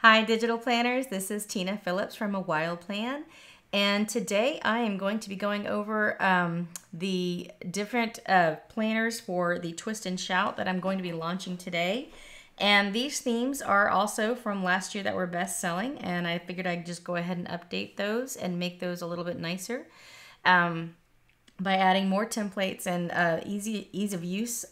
Hi digital planners, this is Tina Phillips from A Wild Plan, and today I am going to be going over the different planners for the Twist and Shout that I'm going to be launching today. And these themes are also from last year that were best selling, and I figured I'd just go ahead and update those and make those a little bit nicer by adding more templates and ease of use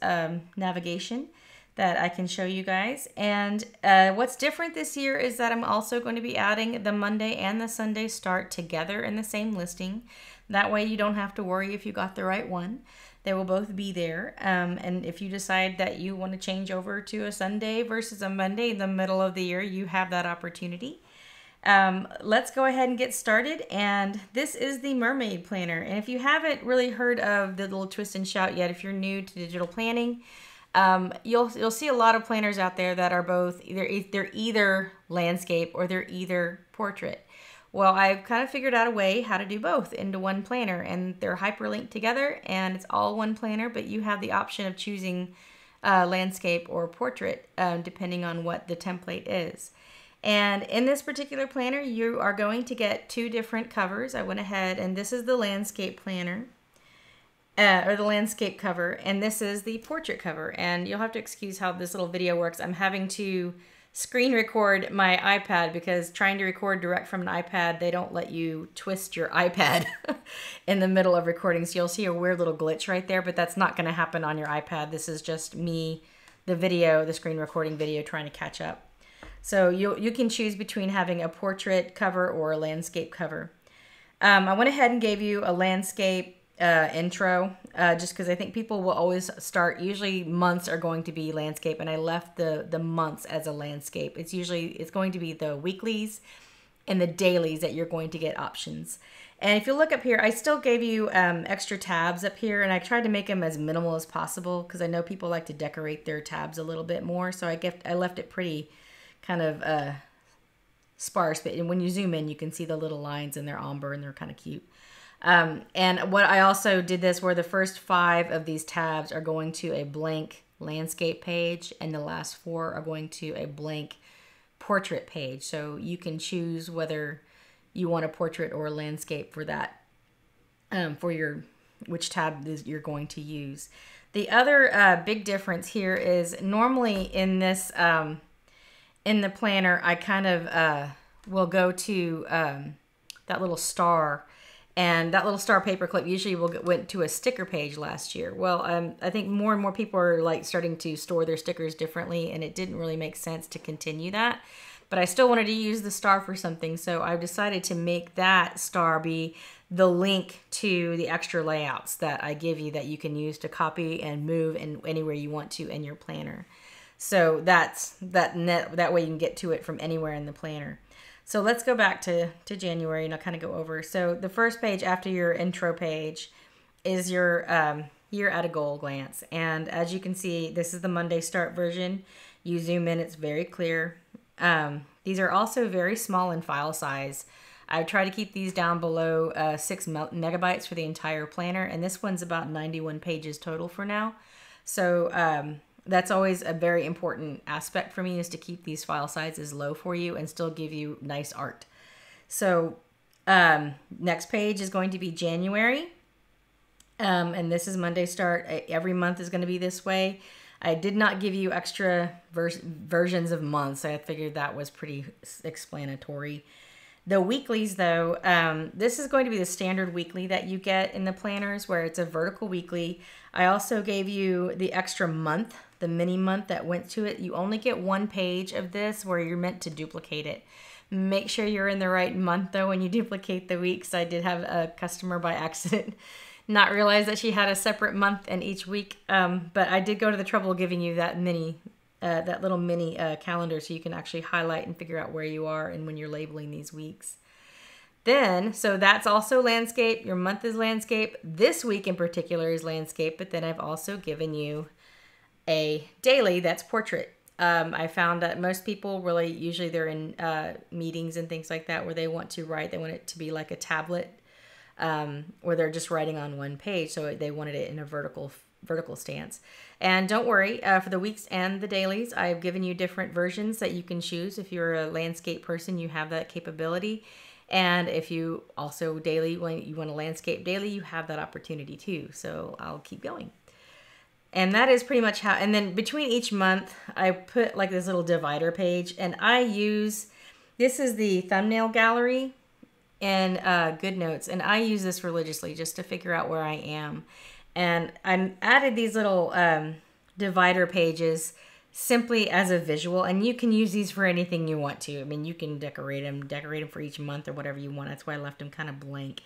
navigation that I can show you guys. And what's different this year is that I'm also going to be adding the Monday and the Sunday start together in the same listing. That way you don't have to worry if you got the right one. They will both be there. And if you decide that you want to change over to a Sunday versus a Monday in the middle of the year, you have that opportunity. Let's go ahead and get started. And this is the Mermaid Planner. And if you haven't really heard of the little Twist and Shout yet, if you're new to digital planning, you'll see a lot of planners out there that are both they're either landscape or they're either portrait. Well, I've kind of figured out a way how to do both into one planner, and they're hyperlinked together, and it's all one planner, but you have the option of choosing landscape or portrait depending on what the template is. And in this particular planner, you are going to get two different covers. I went ahead, and this is the landscape planner. Or the landscape cover, and this is the portrait cover. And you'll have to excuse how this little video works. I'm having to screen record my iPad because trying to record direct from an iPad, they don't let you twist your iPad in the middle of recording. So you'll see a weird little glitch right there, but that's not going to happen on your iPad. This is just me, the screen recording video, trying to catch up. So you can choose between having a portrait cover or a landscape cover. I went ahead and gave you a landscape intro just because I think people will always start, usually months are going to be landscape, and I left the months as a landscape. It's going to be the weeklies and the dailies that you're going to get options. And if you look up here, I still gave you extra tabs up here, and I tried to make them as minimal as possible because I know people like to decorate their tabs a little bit more, so I left it pretty kind of sparse, but when you zoom in you can see the little lines, and they're ombre and they're kind of cute. And what I also did this where the first 5 of these tabs are going to a blank landscape page, and the last 4 are going to a blank portrait page. So you can choose whether you want a portrait or a landscape for that, which tab you're going to use. The other big difference here is normally in this, in the planner, I kind of will go to that little star. And that little star paperclip usually went to a sticker page last year. Well, I think more and more people are like starting to store their stickers differently, and it didn't really make sense to continue that. But I still wanted to use the star for something, so I've decided to make that star be the link to the extra layouts that I give you that you can use to copy and move in anywhere you want to in your planner. So that way you can get to it from anywhere in the planner. So let's go back to January, and I'll kind of go over. So the first page after your intro page is your year at a goal glance. And as you can see, this is the Monday start version. You zoom in, it's very clear. These are also very small in file size. I try to keep these down below 6 megabytes for the entire planner. And this one's about 91 pages total for now. So that's always a very important aspect for me, is to keep these file sizes low for you and still give you nice art. So next page is going to be January. And this is Monday start. Every month is going to be this way. I did not give you extra versions of months. I figured that was pretty explanatory. The weeklies, though, this is going to be the standard weekly that you get in the planners, where it's a vertical weekly. I also gave you the extra month, the mini month that went to it. You only get 1 page of this where you're meant to duplicate it. Make sure you're in the right month, though, when you duplicate the weeks. I did have a customer by accident not realize that she had a separate month in each week, but I did go to the trouble of giving you that little mini calendar, so you can actually highlight and figure out where you are and when you're labeling these weeks. Then, so that's also landscape. Your month is landscape. This week in particular is landscape, but then I've also given you a daily that's portrait. I found that most people usually they're in meetings and things like that where they want to write. They want it to be like a tablet, where they're just writing on one page. So they wanted it in a vertical vertical stance. And don't worry, for the weeks and the dailies, I've given you different versions that you can choose. If you're a landscape person, you have that capability. And if you also daily, when you want a landscape daily, you have that opportunity too. So I'll keep going. And that is pretty much how, and then between each month, I put like this little divider page, and I use, this is the thumbnail gallery in GoodNotes, and I use this religiously just to figure out where I am. And I added these little divider pages simply as a visual, and you can use these for anything you want to. I mean, you can decorate them for each month or whatever you want. That's why I left them kind of blank,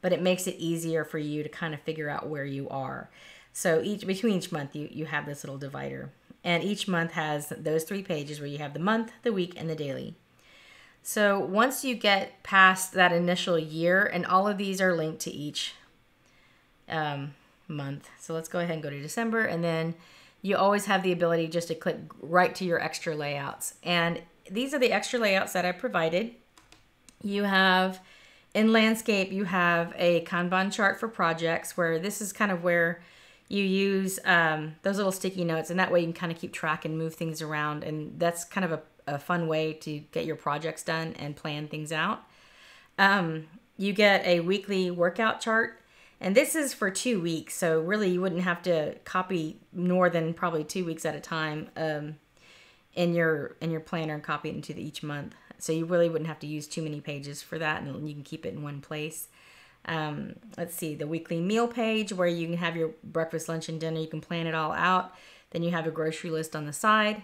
but it makes it easier for you to kind of figure out where you are. So between each month, you have this little divider, and each month has those 3 pages where you have the month, the week, and the daily. So once you get past that initial year, and all of these are linked to each month. So let's go ahead and go to December, and then you always have the ability just to click right to your extra layouts. And these are the extra layouts that I provided. You have, in landscape, you have a Kanban chart for projects, where this is kind of where you use those little sticky notes, and that way you can kind of keep track and move things around. And that's kind of a fun way to get your projects done and plan things out. You get a weekly workout chart, and this is for 2 weeks. So really you wouldn't have to copy more than probably 2 weeks at a time in your planner and copy it into each month. So you really wouldn't have to use too many pages for that, and you can keep it in one place. Let's see, the weekly meal page, where you can have your breakfast, lunch, and dinner. You can plan it all out. Then you have a grocery list on the side.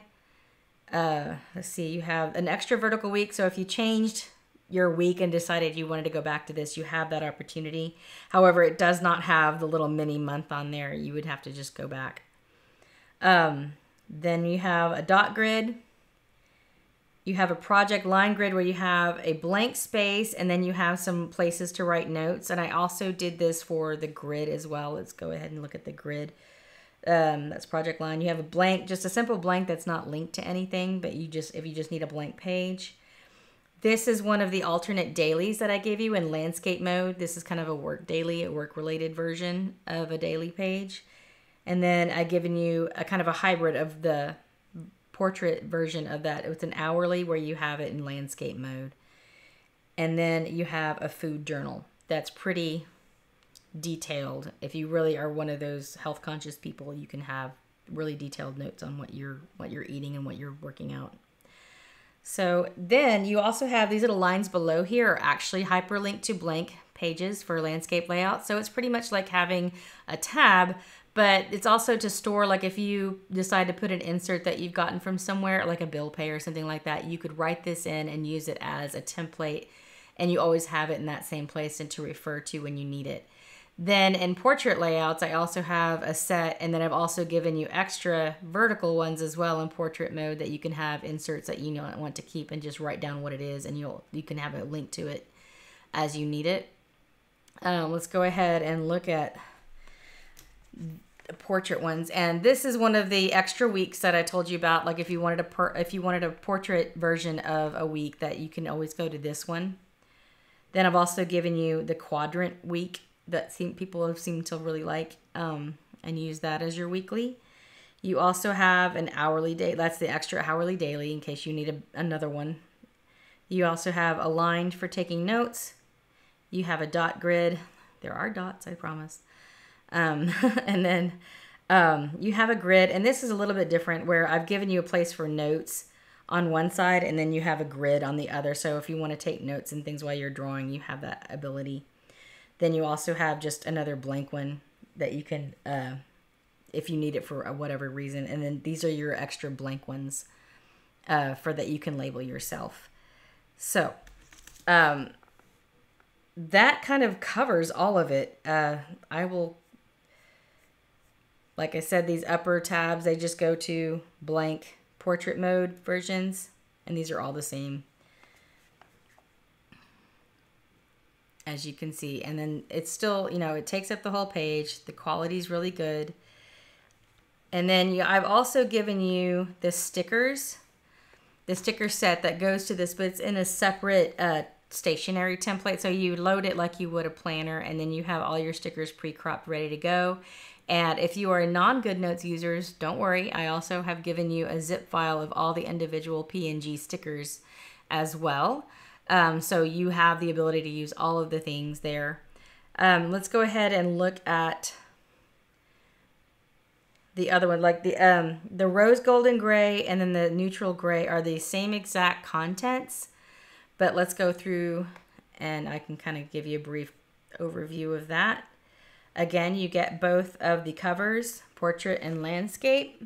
Let's see, you have an extra vertical week. So if you changed your week and decided you wanted to go back to this, you have that opportunity. However, it does not have the little mini month on there. You would have to just go back. Then you have a dot grid. You have a project line grid where you have a blank space, and then you have some places to write notes. And I also did this for the grid as well. Let's go ahead and look at the grid. That's project line. You have a blank, just a simple blank that's not linked to anything, but if you just need a blank page. This is one of the alternate dailies that I gave you in landscape mode. This is kind of a work daily, a work related version of a daily page. And then I've given you a kind of a hybrid of the portrait version of that. It's an hourly where you have it in landscape mode. And then you have a food journal that's pretty detailed. If you really are one of those health conscious people, you can have really detailed notes on what you're eating and what you're working out. So then you also have these little lines below here are actually hyperlinked to blank pages for landscape layout. So it's pretty much like having a tab, but it's also to store, like if you decide to put an insert that you've gotten from somewhere, like a bill pay or something like that, you could write this in and use it as a template, and you always have it in that same place and to refer to when you need it. Then in portrait layouts, I also have a set, and then I've also given you extra vertical ones as well in portrait mode that you can have inserts that you want to keep and just write down what it is, and you can have a link to it as you need it. Let's go ahead and look at the portrait ones, and this is one of the extra weeks that I told you about. Like if you wanted a portrait version of a week, that you can always go to this one. Then I've also given you the quadrant week that people have seemed to really like, and use that as your weekly. You also have an hourly day. That's the extra hourly daily in case you need another one. You also have aligned for taking notes. You have a dot grid. There are dots, I promise. And then you have a grid, and this is a little bit different where I've given you a place for notes on one side, and then you have a grid on the other. So if you want to take notes and things while you're drawing, you have that ability. Then you also have just another blank one that you can, if you need it for whatever reason. And then these are your extra blank ones for that you can label yourself. So that kind of covers all of it. I will, like I said, these upper tabs, they just go to blank portrait mode versions, and these are all the same, as you can see. And then it's still, it takes up the whole page. The quality is really good. And then I've also given you the stickers, the sticker set that goes to this, but it's in a separate stationery template. So you load it like you would a planner, and then you have all your stickers pre-cropped ready to go. And if you are a non-GoodNotes users, don't worry. I also have given you a zip file of all the individual PNG stickers as well. So you have the ability to use all of the things there. Let's go ahead and look at the other one. Like the rose golden gray and then the neutral gray are the same exact contents. But let's go through and I can kind of give you a brief overview of that. Again, you get both of the covers, portrait and landscape.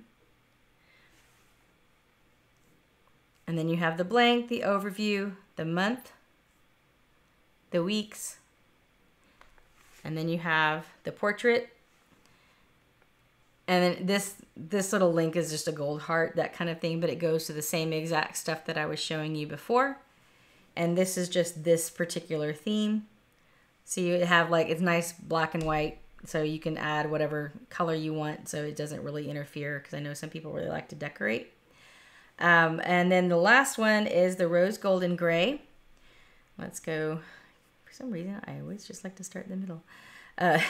And then you have the blank, the overview, the month, the weeks, and then you have the portrait. And then this little link is just a gold heart, that kind of thing, but it goes to the same exact stuff that I was showing you before. And this is just this particular theme. So you have like, it's nice black and white, so you can add whatever color you want so it doesn't really interfere, because I know some people really like to decorate. And then the last one is the rose golden gray. Let's go. For some reason, I always just like to start in the middle.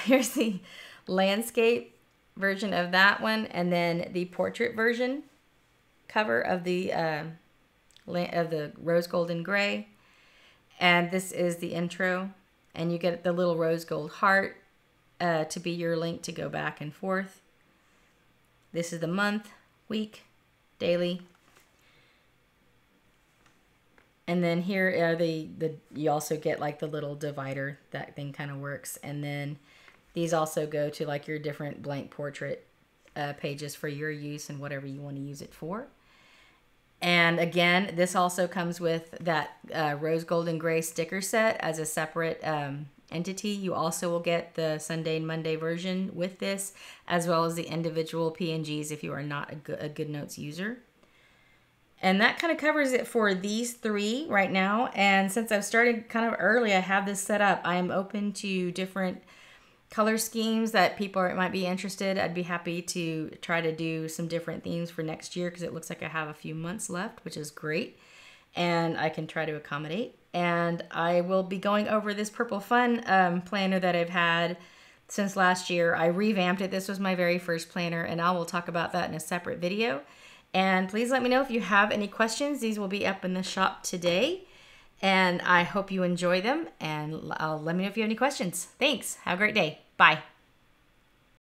Here's the landscape version of that one, and then the portrait version cover of the rose golden gray. And this is the intro, and you get the little rose gold heart to be your link to go back and forth. This is the month, week, daily. And then here are you also get like the little divider, that thing kind of works. And then these also go to like your different blank portrait pages for your use and whatever you want to use it for. And again, this also comes with that rose golden gray sticker set as a separate entity. You also will get the Sunday and Monday version with this, as well as the individual PNGs if you are not a GoodNotes user. And that kind of covers it for these three right now. And since I've started kind of early, I have this set up. I am open to different color schemes that people might be interested. I'd be happy to try to do some different themes for next year, because it looks like I have a few months left, which is great. And I can try to accommodate. And I will be going over this Purple Fun planner that I've had since last year. I revamped it. This was my very first planner, and I will talk about that in a separate video. And please let me know if you have any questions. These will be up in the shop today. And I hope you enjoy them. And let me know if you have any questions. Thanks. Have a great day. Bye.